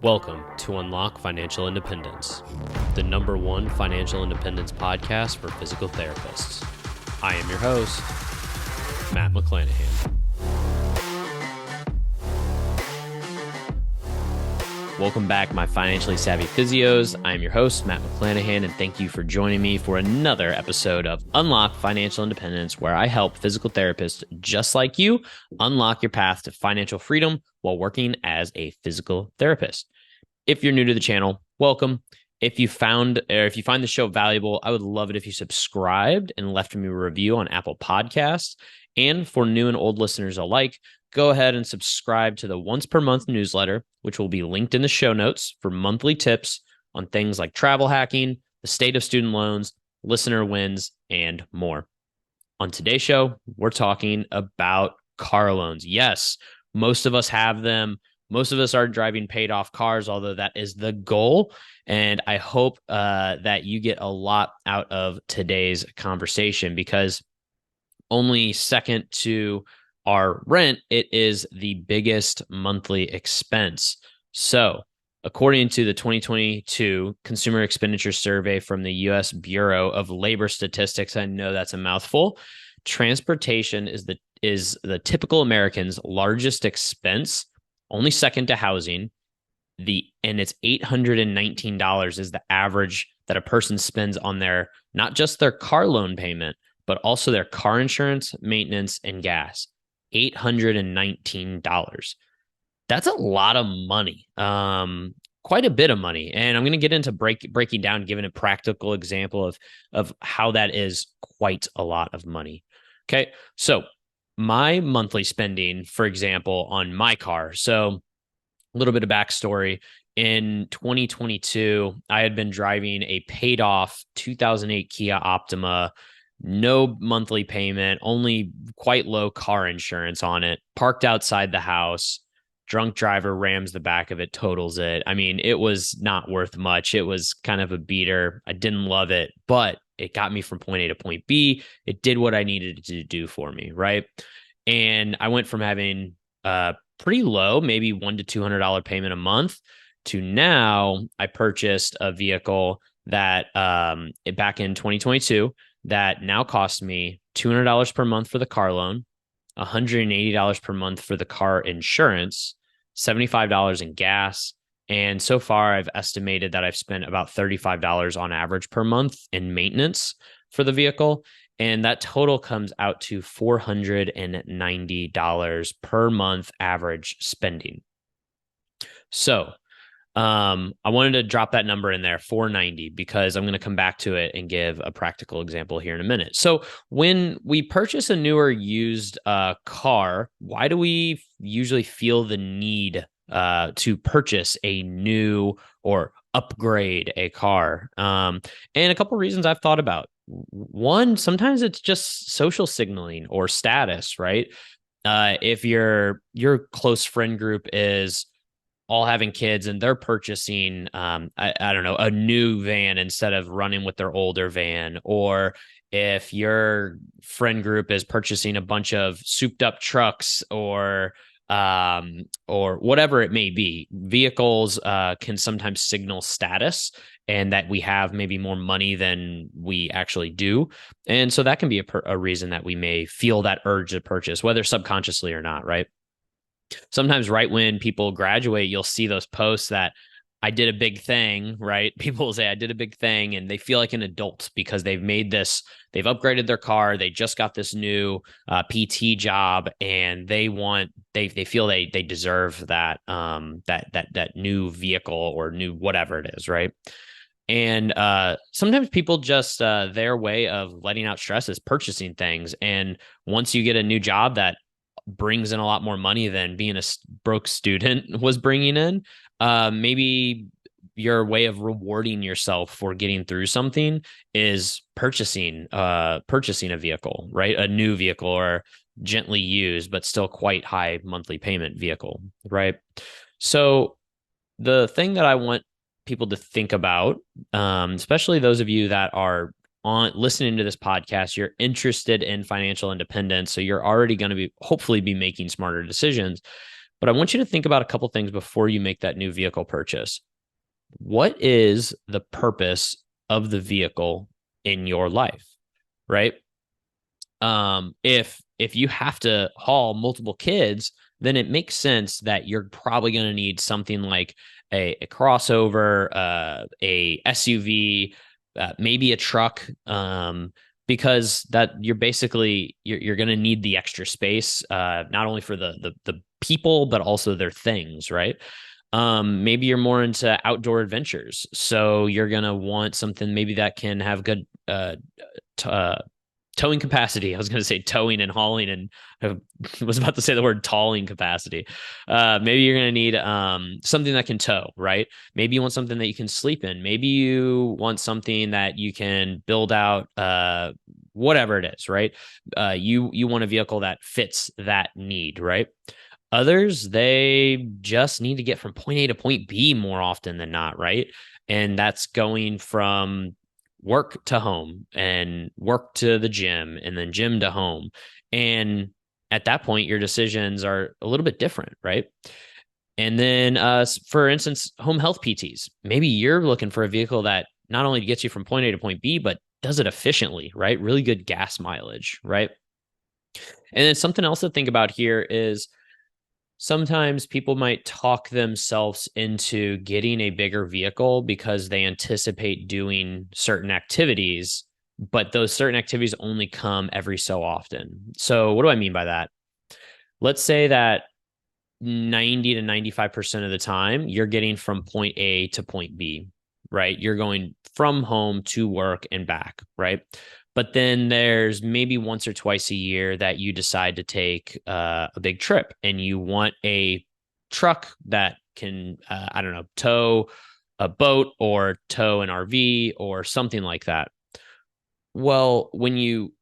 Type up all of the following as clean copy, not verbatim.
Welcome to Unlock Financial Independence, the #1 financial independence podcast for physical therapists. I am your host, Matt McClanahan. Welcome back, my financially savvy physios. I am your host, Matt McClanahan, and thank you for joining me for another episode of Unlock Financial Independence, where I help physical therapists just like you unlock your path to financial freedom while working as a physical therapist. If you're new to the channel, welcome. If you find the show valuable, I would love it if you subscribed and left me a review on Apple Podcasts. And for new and old listeners alike, go ahead and subscribe to the once per month newsletter, which will be linked in the show notes for monthly tips on things like travel hacking, the state of student loans, listener wins, and more. On today's show, we're talking about car loans. Yes, most of us have them. Most of us are driving paid off cars, although that is the goal. And I hope that you get a lot out of today's conversation, because only second to our rent, it is the biggest monthly expense. So according to the 2022 Consumer Expenditure Survey from the U.S. Bureau of Labor Statistics, I know that's a mouthful, transportation is the typical American's largest expense, only second to housing. And it's $819 is the average that a person spends on their, not just their car loan payment, but also their car insurance, maintenance, and gas. $819. That's a lot of money. Quite a bit of money. And I'm going to get into breaking down, giving a practical example of how that is quite a lot of money. Okay. So my monthly spending, for example, on my car. So a little bit of backstory. In 2022, I had been driving a paid off 2008 Kia Optima, no monthly payment, only quite low car insurance on it, parked outside the house. Drunk driver rams the back of it, totals it. I mean, it was not worth much. It was kind of a beater. I didn't love it, but it got me from point A to point B. It did what I needed to do for me, right? And I went from having pretty low, maybe $100 to $200 payment a month, to now I purchased a vehicle that back in 2022 that now costs me $200 per month for the car loan, $180 per month for the car insurance, $75 in gas. And so far, I've estimated that I've spent about $35 on average per month in maintenance for the vehicle. And that total comes out to $490 per month average spending. So I wanted to drop that number in there, 490, because I'm going to come back to it and give a practical example here in a minute. So when we purchase a newer used car, why do we usually feel the need to purchase a new or upgrade a car? And a couple of reasons I've thought about. One, sometimes it's just social signaling or status, right? If your close friend group is all having kids and they're purchasing, I don't know, a new van instead of running with their older van, or if your friend group is purchasing a bunch of souped up trucks or whatever it may be, vehicles can sometimes signal status and that we have maybe more money than we actually do. And so that can be a reason that we may feel that urge to purchase, whether subconsciously or not, right? Sometimes right when people graduate, you'll see those posts that I did a big thing, right? People will say I did a big thing, and they feel like an adult because they've upgraded their car. They just got this new PT job, and they feel they deserve that new vehicle or new whatever it is, right? And sometimes people just their way of letting out stress is purchasing things. And once you get a new job that brings in a lot more money than being a broke student was bringing in, maybe your way of rewarding yourself for getting through something is purchasing a vehicle, right? A new vehicle or gently used, but still quite high monthly payment vehicle, right? So the thing that I want people to think about, especially those of you that are listening to this podcast, you're interested in financial independence, so you're already going to hopefully be making smarter decisions. But I want you to think about a couple things before you make that new vehicle purchase. What is the purpose of the vehicle in your life, right? If you have to haul multiple kids, then it makes sense that you're probably going to need something like a crossover, a SUV, maybe a truck, because that you're going to need the extra space, not only for the people but also their things, right? Maybe you're more into outdoor adventures, so you're going to want something maybe that can have good t- uh, towing capacity. I was going to say towing and hauling, and I was about to say the word tolling capacity. Maybe you're going to need something that can tow, right? Maybe you want something that you can sleep in. Maybe you want something that you can build out, whatever it is, right? You want a vehicle that fits that need, right? Others, they just need to get from point A to point B more often than not, right? And that's going from work to home and work to the gym and then gym to home. And at that point, your decisions are a little bit different, right? And then, for instance, home health PTs. Maybe you're looking for a vehicle that not only gets you from point A to point B, but does it efficiently, right? Really good gas mileage, right? And then something else to think about here is sometimes people might talk themselves into getting a bigger vehicle because they anticipate doing certain activities, but those certain activities only come every so often. So, what do I mean by that? Let's say that 90 to 95% of the time you're getting from point A to point B, right? You're going from home to work and back, right? But then there's maybe once or twice a year that you decide to take a big trip and you want a truck that can, I don't know, tow a boat or tow an RV or something like that. Well,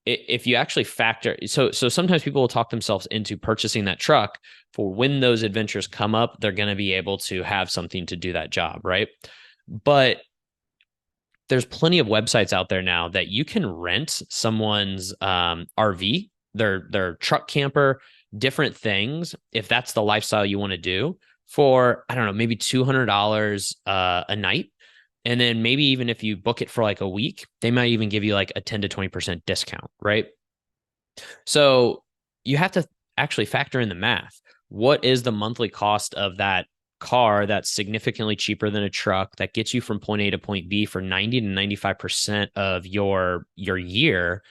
if you actually factor, so sometimes people will talk themselves into purchasing that truck for when those adventures come up, they're going to be able to have something to do that job, right? But there's plenty of websites out there now that you can rent someone's RV, their truck camper, different things, if that's the lifestyle you want to do, for, I don't know, maybe $200 a night. And then maybe even if you book it for like a week, they might even give you like a 10 to 20% discount, right? So you have to actually factor in the math. What is the monthly cost of that car that's significantly cheaper than a truck that gets you from point A to point B for 90 to 95% of your year,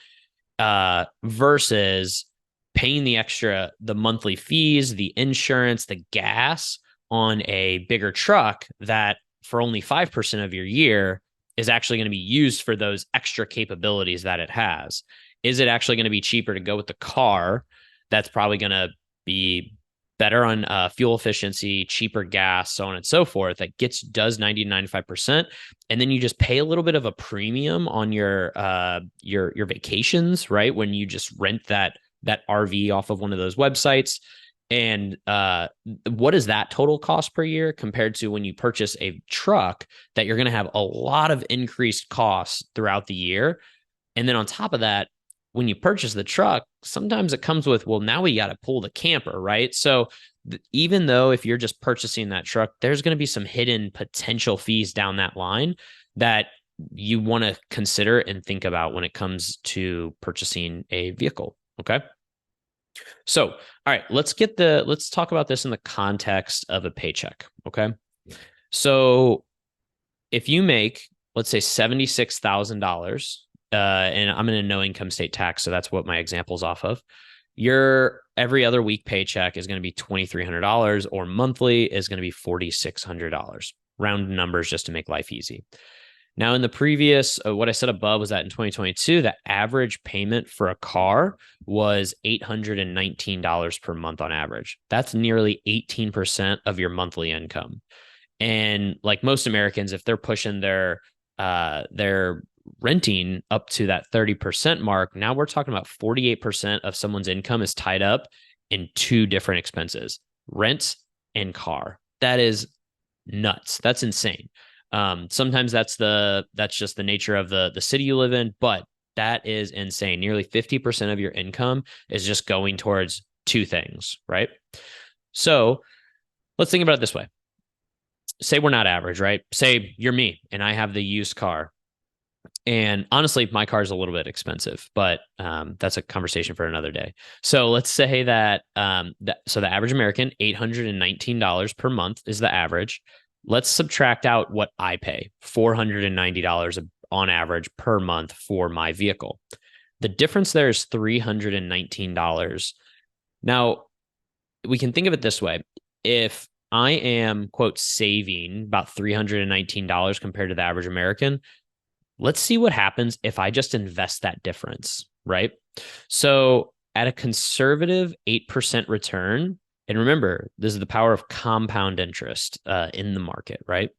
versus paying the monthly fees, the insurance, the gas on a bigger truck that for only 5% of your year is actually going to be used for those extra capabilities that it has. Is it actually going to be cheaper to go with the car that's probably going to be better on fuel efficiency, cheaper gas, so on and so forth, that does 90 to 95%. And then you just pay a little bit of a premium on your vacations, right? When you just rent that RV off of one of those websites. And what is that total cost per year compared to when you purchase a truck that you're going to have a lot of increased costs throughout the year? And then on top of that, when you purchase the truck, sometimes it comes with, well, now we got to pull the camper, right? So even though if you're just purchasing that truck, there's going to be some hidden potential fees down that line that you want to consider and think about when it comes to purchasing a vehicle. Okay. So, all right, let's talk about this in the context of a paycheck. Okay. So if you make, let's say $76,000, and I'm in a no income state tax, so that's what my example's off of. Your every other week paycheck is going to be $2,300, or monthly is going to be $4,600. Round numbers just to make life easy. Now, in the previous, what I said above was that in 2022, the average payment for a car was $819 per month on average. That's nearly 18% of your monthly income. And like most Americans, if they're pushing their renting up to that 30% mark, now we're talking about 48% of someone's income is tied up in two different expenses: rent and car. That is nuts. That's insane. Sometimes that's just the nature of the city you live in, but that is insane. Nearly 50% of your income is just going towards two things, right? So Let's think about it this way. Say we're not average, right? Say you're me and I have the used car. And honestly, my car is a little bit expensive, but that's a conversation for another day. So let's say that, so the average American, $819 per month is the average. Let's subtract out what I pay, $490 on average per month for my vehicle. The difference there is $319. Now, we can think of it this way. If I am, quote, saving about $319 compared to the average American, let's see what happens if I just invest that difference, right? So at a conservative 8% return, and remember, this is the power of compound interest in the market, right?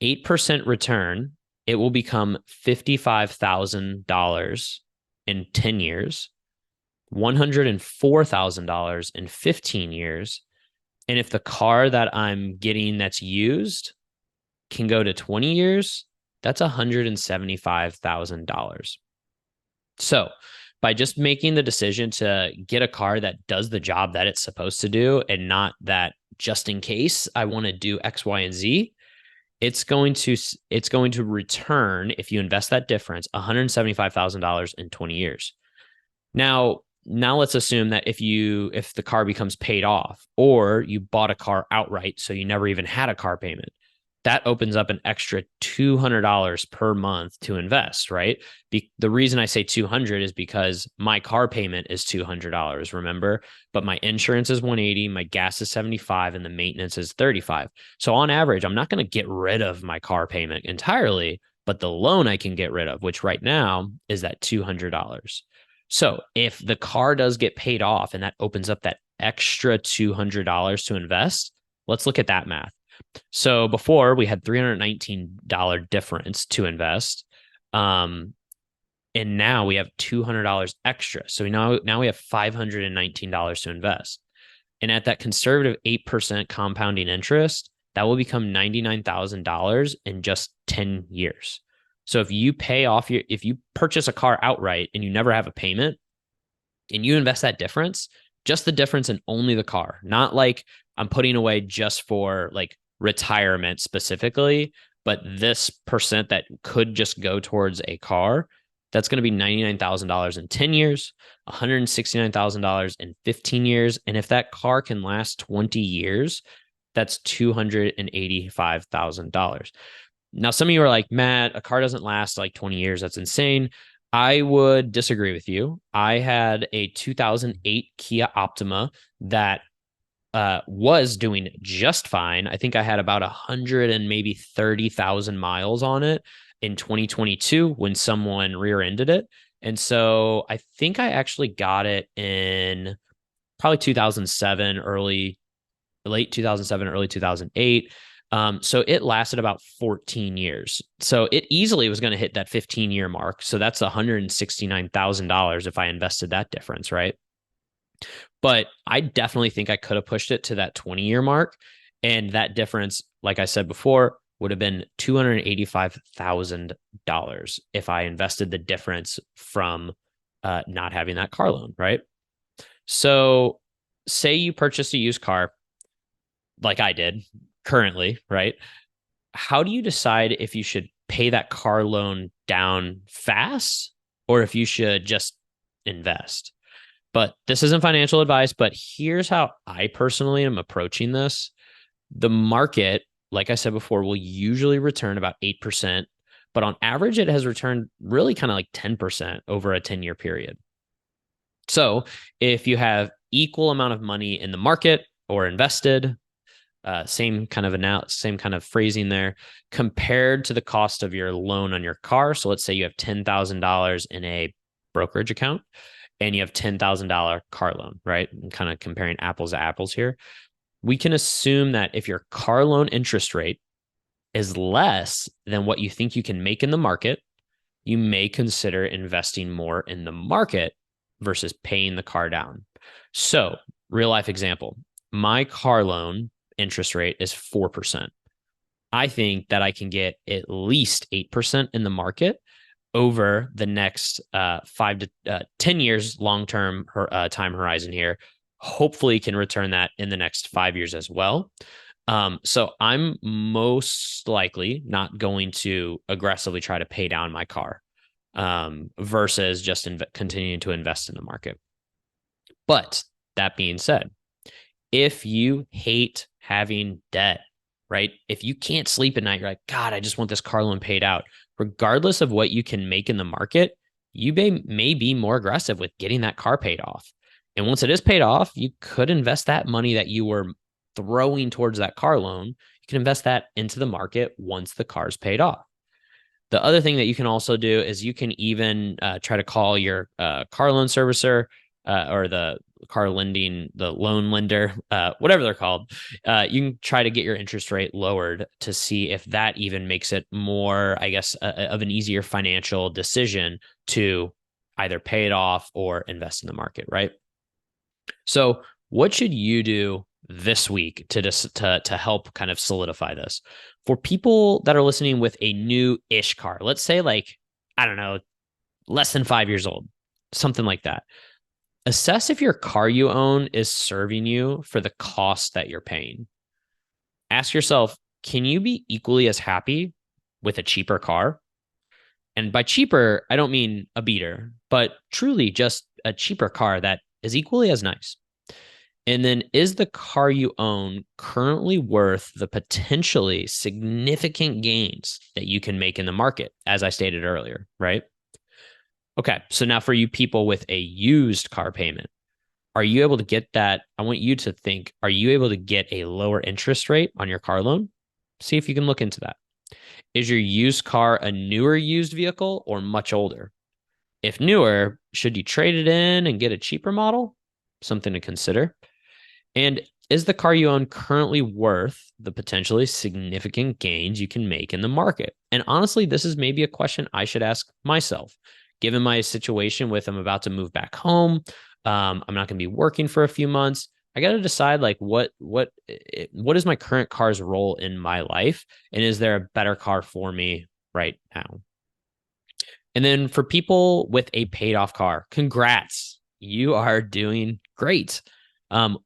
8% return, it will become $55,000 in 10 years, $104,000 in 15 years. And if the car that I'm getting that's used can go to 20 years, that's $175,000. So by just making the decision to get a car that does the job that it's supposed to do and not that just in case I want to do X, Y, and Z, it's going to return, if you invest that difference, $175,000 in 20 years. Now let's assume that if the car becomes paid off or you bought a car outright, so you never even had a car payment, that opens up an extra $200 per month to invest, right? The reason I say 200 is because my car payment is $200, remember? But my insurance is 180, my gas is 75, and the maintenance is 35. So on average, I'm not going to get rid of my car payment entirely, but the loan I can get rid of, which right now is that $200. So if the car does get paid off and that opens up that extra $200 to invest, let's look at that math. So before we had $319 difference to invest. And now we have $200 extra. So now we have $519 to invest. And at that conservative 8% compounding interest, that will become $99,000 in just 10 years. So if you purchase a car outright and you never have a payment and you invest that difference, just the difference in only the car, not like I'm putting away just for like retirement specifically, but this percent that could just go towards a car, that's going to be $99,000 in 10 years, $169,000 in 15 years. And if that car can last 20 years, that's $285,000. Now, some of you are like, Matt, a car doesn't last like 20 years. That's insane. I would disagree with you. I had a 2008 Kia Optima that was doing just fine. I think I had about 100 and maybe 30,000 miles on it in 2022 when someone rear-ended it. And so I think I actually got it in probably 2007, late 2007, early 2008. So it lasted about 14 years. So it easily was going to hit that 15-year mark. So that's $169,000 if I invested that difference, right? But I definitely think I could have pushed it to that 20-year mark. And that difference, like I said before, would have been $285,000 if I invested the difference from not having that car loan, right? So say you purchased a used car like I did currently, right? How do you decide if you should pay that car loan down fast or if you should just invest? But this isn't financial advice, but here's how I personally am approaching this. The market, like I said before, will usually return about 8%, but on average, it has returned really kind of like 10% over a 10-year period. So if you have equal amount of money in the market or invested, same kind of phrasing there, compared to the cost of your loan on your car. So let's say you have $10,000 in a brokerage account and you have $10,000 car loan, right? And kind of comparing apples to apples here. We can assume that if your car loan interest rate is less than what you think you can make in the market, you may consider investing more in the market versus paying the car down. So, real life example, my car loan interest rate is 4%. I think that I can get at least 8% in the market over the next 5 to 10 years long-term time horizon here. hopefully can return that in the next 5 years as well. So I'm most likely not going to aggressively try to pay down my car versus just continuing to invest in the market. But that being said, if you hate having debt, right? If you can't sleep at night, you're like, God, I just want this car loan paid out. Regardless of what you can make in the market, you may be more aggressive with getting that car paid off. And once it is paid off, you could invest that money that you were throwing towards that car loan. You can invest that into the market once the car's paid off. The other thing that you can also do is you can even try to call your car loan servicer or the car lending, the loan lender, whatever they're called. You can try to get your interest rate lowered to see if that even makes it more, I guess, of an easier financial decision to either pay it off or invest in the market, right? So what should you do this week to help kind of solidify this? For people that are listening with a new-ish car, let's say like, I don't know, less than 5 years old, something like that. Assess if your car you own is serving you for the cost that you're paying. Ask yourself, can you be equally as happy with a cheaper car? And by cheaper, I don't mean a beater, but truly just a cheaper car that is equally as nice. And then is the car you own currently worth the potentially significant gains that you can make in the market, as I stated earlier, right? Okay, so now for you people with a used car payment, are you able to get that? I want you to think, are you able to get a lower interest rate on your car loan? See if you can look into that. Is your used car a newer used vehicle or much older? If newer, should you trade it in and get a cheaper model? Something to consider. And is the car you own currently worth the potentially significant gains you can make in the market? And honestly, this is maybe a question I should ask myself. Given my situation with I'm about to move back home, I'm not going to be working for a few months. I got to decide like what is my current car's role in my life, and is there a better car for me right now? And then for people with a paid off car, congrats, you are doing great.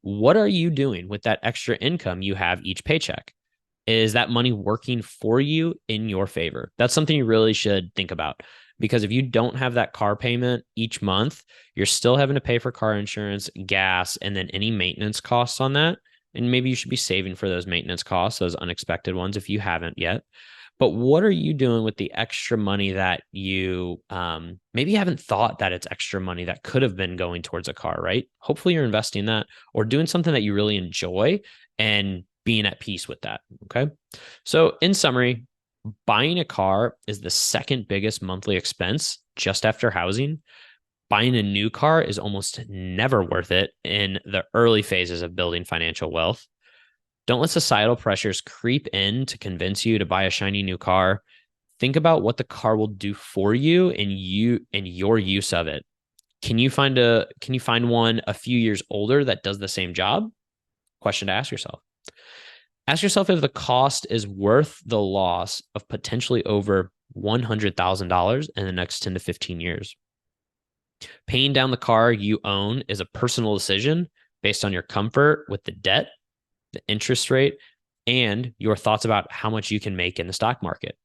What are you doing with that extra income you have each paycheck? Is that money working for you in your favor? That's something you really should think about. Because if you don't have that car payment each month, you're still having to pay for car insurance, gas, and then any maintenance costs on that. And maybe you should be saving for those maintenance costs, those unexpected ones, if you haven't yet. But what are you doing with the extra money that you maybe haven't thought that it's extra money that could have been going towards a car, right? Hopefully you're investing that or doing something that you really enjoy and being at peace with that. Okay. So in summary, buying a car is the second biggest monthly expense just after housing. Buying a new car is almost never worth it in the early phases of building financial wealth. Don't let societal pressures creep in to convince you to buy a shiny new car. Think about what the car will do for you and your use of it. Can you find one a few years older that does the same job? Question to ask yourself. Ask yourself if the cost is worth the loss of potentially over $100,000 in the next 10 to 15 years. Paying down the car you own is a personal decision based on your comfort with the debt, the interest rate, and your thoughts about how much you can make in the stock market.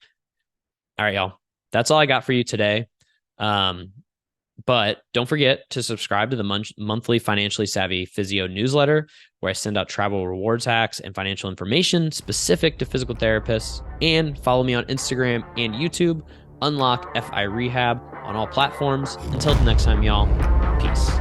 All right, y'all. That's all I got for you today. But don't forget to subscribe to the monthly Financially Savvy Physio newsletter, where I send out travel rewards hacks and financial information specific to physical therapists. And follow me on Instagram and YouTube, Unlock FI Rehab on all platforms. Until the next time, y'all. Peace.